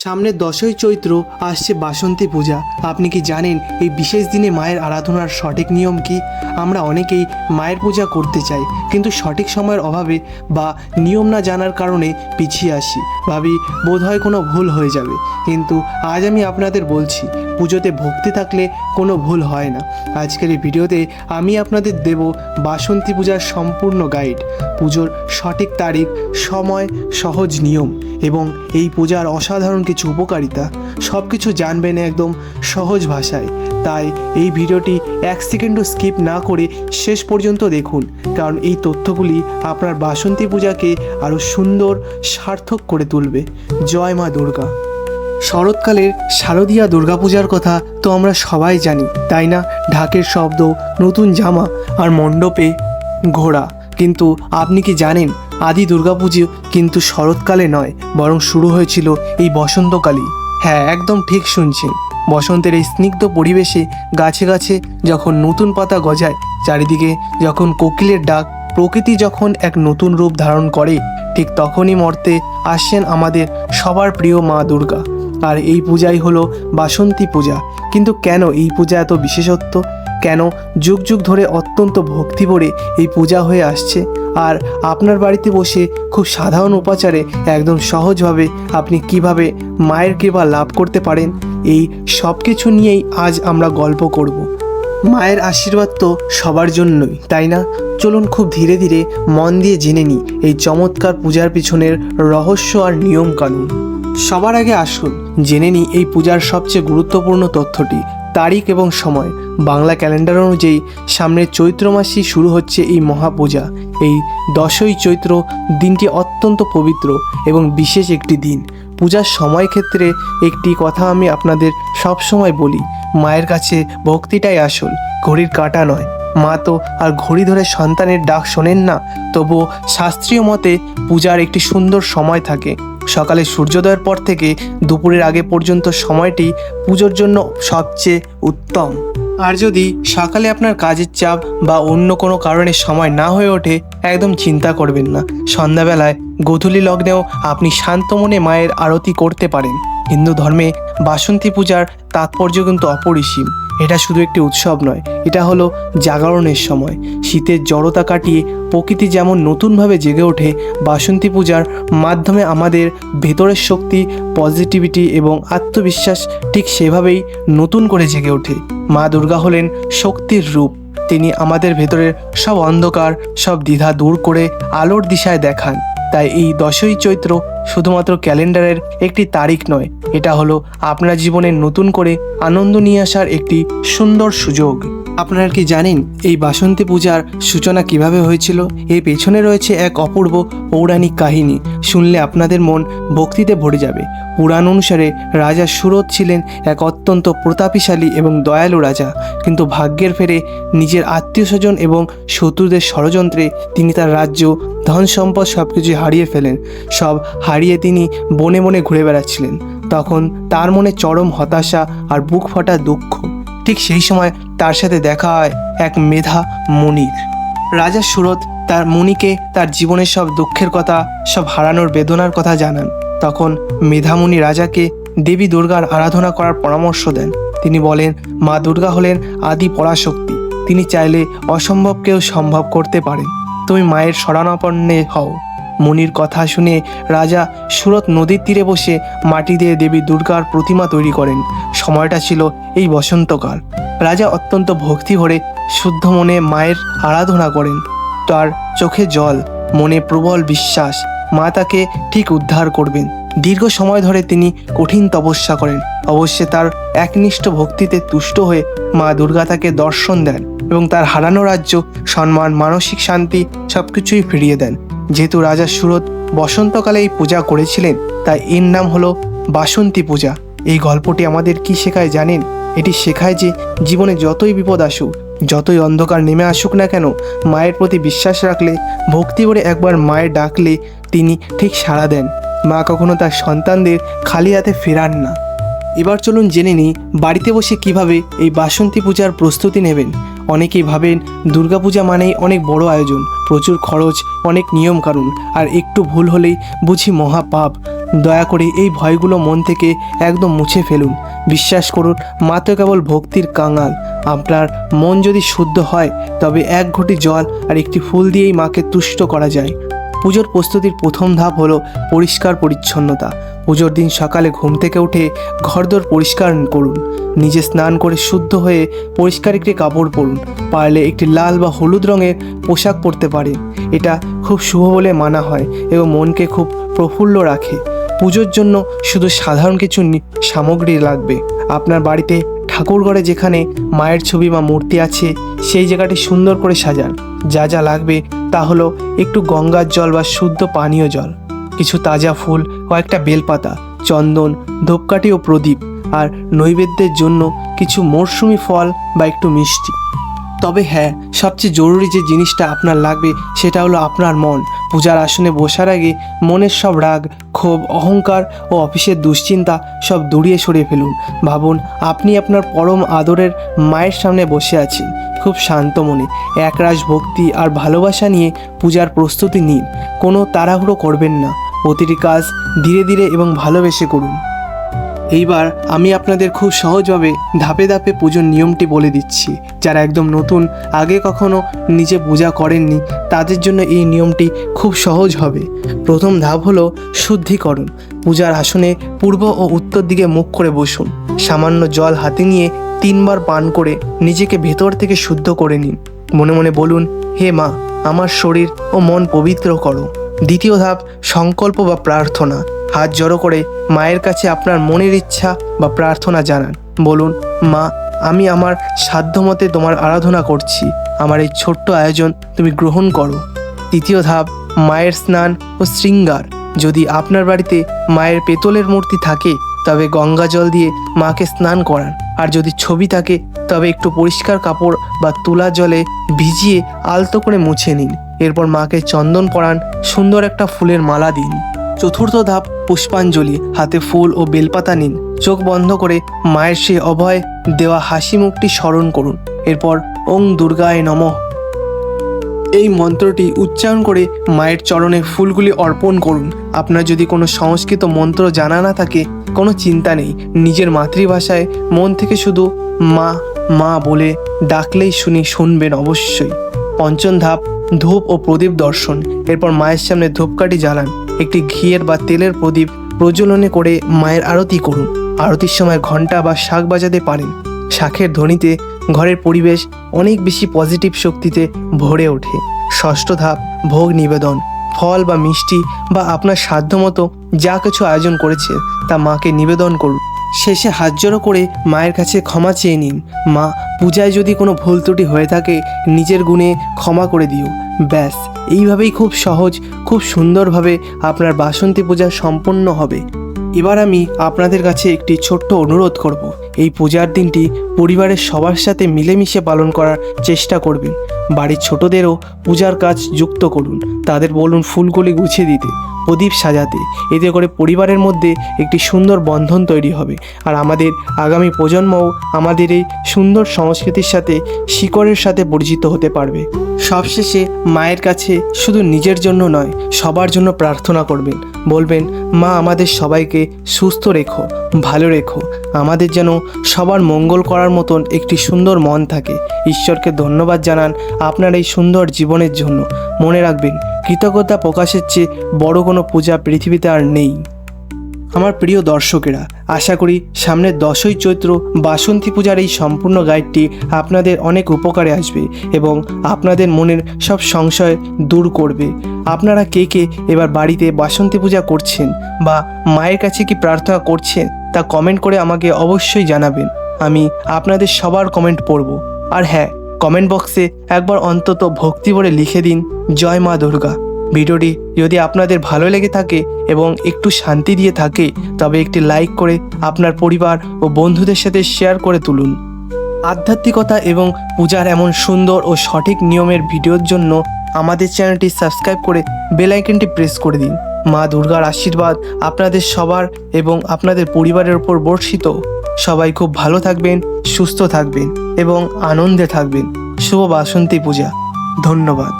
সামনে 10ই চৈত্র আসছে বাসন্তী পূজা। আপনি কি জানেন এই বিশেষ দিনে মায়ের আরাধনার সঠিক নিয়ম কি? আমরা অনেকেই মায়ের পূজা করতে চাই, কিন্তু সঠিক সময়ের অভাবে বা নিয়ম না জানার কারণে পিছিয়ে আসি। ভাবি বোধহয় কোনো ভুল হয়ে যাবে, কিন্তু আজ আমি আপনাদের বলছি, পুজোতে ভক্তি থাকলে কোনো ভুল হয় না। আজকের এই ভিডিওতে আমি আপনাদের দেব বাসন্তী পূজার সম্পূর্ণ গাইড, পুজোর সঠিক তারিখ, সময়, সহজ নিয়ম এবং এই পূজার অসাধারণ কিছু উপকারিতা সব কিছু জানবেন একদম সহজ ভাষায়। তাই এই ভিডিওটি 1 সেকেন্ডও স্কিপ না করে শেষ পর্যন্ত দেখুন, কারণ এই তথ্যগুলি আপনার বাসন্তী পূজাকে আরও সুন্দর, সার্থক করে তুলবে। জয় মা দুর্গা। শরৎকালের শারদীয়া দুর্গাপূজার কথা তো আমরা সবাই জানি, তাই না? ঢাকের শব্দ, নতুন জামা আর মণ্ডপে ঘোড়া। কিন্তু আপনি কি জানেন আদি দুর্গাপুজো কিন্তু শরৎকালে নয়, বরং শুরু হয়েছিল এই বসন্তকালেই। হ্যাঁ, একদম ঠিক শুনছেন। বসন্তের এই স্নিগ্ধ পরিবেশে গাছে গাছে যখন নতুন পাতা গজায়, চারিদিকে যখন কোকিলের ডাক, প্রকৃতি যখন এক নতুন রূপ ধারণ করে, ঠিক তখনই মর্তে আসেন আমাদের সবার প্রিয় মা দুর্গা। আর এই পূজাই হলো বাসন্তী পূজা। কিন্তু কেন এই পূজা এত বিশেষত্ব? কেন যুগ যুগ ধরে অত্যন্ত ভক্তি ভরে এই পূজা হয়ে আসছে? আর আপনার বাড়িতে বসে খুব সাধারণ উপাচারে একদম সহজভাবে আপনি কিভাবে মায়ের কৃপা লাভ করতে পারেন, এই সব কিছু নিয়েই আজ আমরা গল্প করব। মায়ের আশীর্বাদ তো সবার জন্যই, তাই না? চলুন খুব ধীরে ধীরে মন দিয়ে জেনে নিই এই চমৎকার পূজার পিছনের রহস্য আর নিয়ম কানুন। সবার আগে আসুন জেনে নিই এই পূজার সবচেয়ে গুরুত্বপূর্ণ তথ্যটি, তারিখ এবং সময়। বাংলা ক্যালেন্ডার অনুযায়ী সামনের চৈত্র মাসেই শুরু হচ্ছে এই মহাপূজা। এই 10ই চৈত্র দিনটি অত্যন্ত পবিত্র এবং বিশেষ একটি দিন। পূজার সময় ক্ষেত্রে একটি কথা আমি আপনাদের সব সময় বলি, মায়ের কাছে ভক্তিটাই আসল, ঘড়ির কাঁটা নয়। মা তো আর ঘড়ি ধরে সন্তানের ডাক শোনেন না, তবুও শাস্ত্রীয় মতে পূজার একটি সুন্দর সময় থাকে। সকালে সূর্যোদয়ের পর থেকে দুপুরের আগে পর্যন্ত সময়টি পুজোর জন্য সবচেয়ে উত্তম। আর যদি সকালে আপনার কাজের চাপ বা অন্য কোনো কারণে সময় না হয়ে ওঠে, একদম চিন্তা করবেন না। সন্ধ্যাবেলায় গোধূলি লগ্নেও আপনি শান্ত মনে মায়ের আরতি করতে পারেন। হিন্দু ধর্মে বাসন্তী পূজার তাৎপর্য কিন্তু অপরিসীম। এটা শুধু একটি উৎসব নয়, এটা হলো জাগরণের সময়। শীতের জড়তা কাটিয়ে প্রকৃতি যেমন নতুনভাবে জেগে ওঠে, বাসন্তী পূজার মাধ্যমে আমাদের ভেতরের শক্তি, পজিটিভিটি এবং আত্মবিশ্বাস ঠিক সেভাবেই নতুন করে জেগে ওঠে। মা দুর্গা হলেন শক্তির রূপ। তিনি আমাদের ভেতরের সব অন্ধকার, সব দ্বিধা দূর করে আলোর দিশায় দেখান। তাই এই 10ই চৈত্র শুধুমাত্র ক্যালেন্ডারের একটি তারিখ নয়, এটা হলো আপনার জীবনে নতুন করে আনন্দ নিয়ে আসার একটি সুন্দর সুযোগ। আপনারা কি জানেন এই বাসন্তী পূজার সূচনা কিভাবে হয়েছিল? এর পেছনে রয়েছে এক অপূর্ব পৌরাণিক কাহিনী, শুনলে আপনাদের মন ভক্তিতে ভরে যাবে। পুরাণ অনুসারে রাজা সুরত ছিলেন এক অত্যন্ত প্রতাপশালী এবং দয়ালু রাজা, কিন্তু ভাগ্যের ফেরে নিজের আত্মীয় স্বজন এবং শত্রুদের ষড়যন্ত্রে তিনি তার রাজ্য, ধন সম্পদ সব কিছু হারিয়ে ফেলেন। সব হারিয়ে তিনি বনে বনে ঘুরে বেড়াচ্ছিলেন। তখন তার মনে চরম হতাশা আর বুক ফাটা দুঃখ। ঠিক সেই সময় তার সাথে দেখা হয় এক মেধা মুনির। রাজা সুরত তার মুনিকে তার জীবনের সব দুঃখের কথা, সব হারানোর বেদনার কথা জানান। তখন মেধামুনি রাজাকে দেবী দুর্গার আরাধনা করার পরামর্শ দেন। তিনি বলেন, মা দুর্গা হলেন আদি পরাশক্তি। তিনি চাইলে অসম্ভবকেও সম্ভব করতে পারেন। তুমি মায়ের শরণাপন্নে হও। মুনির কথা শুনে রাজা সুরত নদীর তীরে বসে মাটি দিয়ে দেবী দুর্গার প্রতিমা তৈরি করেন। সময়টা ছিল এই বসন্তকাল। রাজা অত্যন্ত ভক্তি ভরে শুদ্ধ মনে মায়ের আরাধনা করেন। তার চোখে জল, মনে প্রবল বিশ্বাস, মা তাকে ঠিক উদ্ধার করবেন। দীর্ঘ সময় ধরে তিনি কঠিন তপস্যা করেন। অবশ্যই তার একনিষ্ঠ ভক্তিতে তুষ্ট হয়ে মা দুর্গা তাকে দর্শন দেন এবং তার হারানো রাজ্য, সম্মান, মানসিক শান্তি সবকিছুই ফিরিয়ে দেন। যেহেতু রাজা সুরত বসন্তকালে এই পূজা করেছিলেন, তাই এর নাম হলো বাসন্তী পূজা। এই গল্পটি আমাদের কি শেখায় জানেন? এটি শেখায় যে জীবনে যতই বিপদ আসুক, যতই অন্ধকার নেমে আসুক না কেন, মায়ের প্রতি বিশ্বাস রাখলে, ভক্তি করে একবার মায়ের ডাকলে তিনি ঠিক সাড়া দেন। মা কখনো তার সন্তানদের খালি হাতে ফেরান না। এবার চলুন জেনে নিই বাড়িতে বসে কিভাবে এই বাসন্তী পূজার প্রস্তুতি নেবেন। অনেকেই ভাবেন দুর্গাপূজা মানেই অনেক বড় আয়োজন, প্রচুর খরচ, অনেক নিয়মকানুন, আর একটু ভুল হলেই বুঝি মহাপাপ। দয়া করে এই ভয়গুলো মন থেকে একদম মুছে ফেলুন। বিশ্বাস করুন, মা তো কেবল ভক্তির কাঙাল। আপনার মন যদি শুদ্ধ হয় তবে এক ঘটি জল আর একটি ফুল দিয়েই মাকে তুষ্ট করা যায়। পুজোর প্রস্তুতির প্রথম ধাপ হলো পরিষ্কার পরিচ্ছন্নতা। পুজোর দিন সকালে ঘুম থেকে উঠে ঘরদোর পরিষ্কার করুন। নিজে স্নান করে শুদ্ধ হয়ে পরিষ্কার একটি কাপড় পরুন। পারলে একটি লাল বা হলুদ রঙের পোশাক পরতে পারেন। এটা খুব শুভ বলে মানা হয় এবং মনকে খুব প্রফুল্ল রাখে। পুজোর জন্য শুধু সাধারণ কিছু সামগ্রী লাগবে। আপনার বাড়িতে ঠাকুরঘরে যেখানে মায়ের ছবি বা মূর্তি আছে সেই জায়গাটি সুন্দর করে সাজান। যা যা লাগবে তা হলো একটু গঙ্গার জল বা শুদ্ধ পানীয় জল, কিছু তাজা ফুল, কয়েকটা বেলপাতা, চন্দন, ধূপকাঠি ও প্রদীপ, আর নৈবেদ্যের জন্য কিছু মরশুমি ফল বা একটু মিষ্টি। তবে হ্যাঁ, সবচেয়ে জরুরি যে জিনিসটা আপনার লাগবে সেটা হলো আপনার মন। পূজার আসনে বসার আগে মনের সব রাগ, ক্ষোভ, অহংকার ও অফিসের দুশ্চিন্তা সব দূরিয়ে সরিয়ে ফেলুন। ভাবুন আপনি আপনার পরম আদরের মায়ের সামনে বসে আছেন। খুব শান্ত মনে একরাশ ভক্তি আর ভালোবাসা নিয়ে পূজার প্রস্তুতি নিন। কোনো তাড়াহুড়ো করবেন না। প্রতিটি কাজ ধীরে ধীরে এবং ভালোবেসে করুন। এইবার আমি আপনাদের খুব সহজভাবে ধাপে ধাপে পুজোর নিয়মটি বলে দিচ্ছি। যারা একদম নতুন, আগে কখনো নিজে পূজা করেননি, তাদের জন্য এই নিয়মটি খুব সহজ হবে। প্রথম ধাপ হলো শুদ্ধিকরণ। পূজার আসনে পূর্ব ও উত্তর দিকে মুখ করে বসুন। সামান্য জল হাতে নিয়ে 3 বার পান করে নিজেকে ভেতর থেকে শুদ্ধ করে নিন। মনে মনে বলুন, হে মা, আমার শরীর ও মন পবিত্র করো। দ্বিতীয় ধাপ সংকল্প বা প্রার্থনা। হাত জড়ো করে মায়ের কাছে আপনার মনের ইচ্ছা বা প্রার্থনা জানান। বলুন, মা, আমি আমার সাধ্যমতে তোমার আরাধনা করছি। আমার এই ছোট্ট আয়োজন তুমি গ্রহণ করো। তৃতীয় ধাপ মায়ের স্নান ও শৃঙ্গার। যদি আপনার বাড়িতে মায়ের পেতলের মূর্তি থাকে তবে গঙ্গা জল দিয়ে মাকে স্নান করান। আর যদি ছবি থাকে তবে একটু পরিষ্কার কাপড় বা তুলা জলে ভিজিয়ে আলতো করে মুছে নিন। এরপর মাকে চন্দন পরান, সুন্দর একটা ফুলের মালা দিন। চতুর্থ ধাপ পুষ্পাঞ্জলি। হাতে ফুল ও বেলপাতা নিন। চোখ বন্ধ করে মায়ের সেই অভয় দেওয়া হাসি মুখটি স্মরণ করুন। এরপর ওং দুর্গায় নমঃ এই মন্ত্রটি উচ্চারণ করে মায়ের চরণে ফুলগুলি অর্পণ করুন। আপনার যদি কোনো সংস্কৃত মন্ত্র জানা না থাকে কোনো চিন্তা নেই, নিজের মাতৃভাষায় মন থেকে শুধু মা মা বলে ডাকলেই শুনবেন অবশ্যই। পঞ্চম ধাপ ধূপ ও প্রদীপ দর্শন। এরপর মায়ের সামনে ধূপকাঠি জ্বালান। একটি ঘিয়ের বা তেলের প্রদীপ প্রজ্বলনে করে মায়ের আরতি করুন। আরতির সময় ঘণ্টা বা শাঁখ বাজাতে পারেন। শাঁখের ধ্বনিতে ঘরের পরিবেশ অনেক বেশি পজিটিভ শক্তিতে ভরে ওঠে। ষষ্ঠ ধাপ ভোগ নিবেদন। ফল বা মিষ্টি বা আপনার সাধ্যমতো যা কিছু আয়োজন করেছে তা মাকে নিবেদন করুন। শেষে হাত জড়ো করে মায়ের কাছে ক্ষমা চেয়ে নিন। মা, পূজায় যদি কোনো ভুল ত্রুটি হয়ে থাকে নিজের গুণে ক্ষমা করে দিও। ব্যাস, এইভাবেই খুব সহজ, খুব সুন্দরভাবে আপনার বাসন্তী পূজা সম্পন্ন হবে। এবার আমি আপনাদের কাছে একটি ছোট্ট অনুরোধ করব। এই পূজার দিনটি পরিবারের সবার সাথে মিলেমিশে পালন করার চেষ্টা করবেন। বাড়ির ছোটদেরও পূজার কাজ যুক্ত করুন। তাদের বলুন ফুলগুলি গুছিয়ে দিতে, প্রদীপ সাজাতে। এতে করে পরিবারের মধ্যে একটি সুন্দর বন্ধন তৈরি হবে। আর আমাদের আগামী প্রজন্মও আমাদের এই সুন্দর সংস্কৃতির সাথে শিকড়ের সাথে পরিচিত হতে পারবে। সবশেষে মায়ের কাছে শুধু নিজের জন্য নয়, সবার জন্য প্রার্থনা করবেন। বলবেন, মা, আমাদের সবাইকে সুস্থ রেখো, ভালো রেখো। আমাদের যেন সবার মঙ্গল করার মতন একটি সুন্দর মন থাকে। ঈশ্বরকে ধন্যবাদ জানান আপনার এই সুন্দর জীবনের জন্য। মনে রাখবেন, কৃতজ্ঞতা প্রকাশের চেয়ে বড় কোনো পূজা পৃথিবীতে আর নেই। আমার প্রিয় দর্শকেরা, আশা করি সামনের 10ই চৈত্র বাসন্তী পূজার এই সম্পূর্ণ গাইডটি আপনাদের অনেক উপকারে আসবে এবং আপনাদের মনের সব সংশয় দূর করবে। আপনারা কে কে এবার বাড়িতে বাসন্তী পূজা করছেন বা মায়ের কাছে কি প্রার্থনা করছেন তা কমেন্ট করে আমাকে অবশ্যই জানাবেন। আমি আপনাদের সবার কমেন্ট পড়ব। আর হ্যাঁ, কমেন্ট বক্সে একবার অন্তত ভক্তি ভরে লিখে দিন, জয় মা দুর্গা। ভিডিওটি যদি আপনাদের ভালো লেগে থাকে এবং একটু শান্তি দিয়ে থাকে তবে একটি লাইক করে আপনার পরিবার ও বন্ধুদের সাথে শেয়ার করে তুলুন। আধ্যাত্মিকতা এবং পূজার এমন সুন্দর ও সঠিক নিয়মের ভিডিওর জন্য আমাদের চ্যানেলটি সাবস্ক্রাইব করে বেল আইকনটি প্রেস করে দিন। মা দুর্গার আশীর্বাদ আপনাদের সবার এবং আপনাদের পরিবারের উপর বর্ষিত। সবাই খুব ভালো থাকবেন, সুস্থ থাকবেন এবং আনন্দে থাকবেন। শুভ বাসন্তী পূজা। ধন্যবাদ।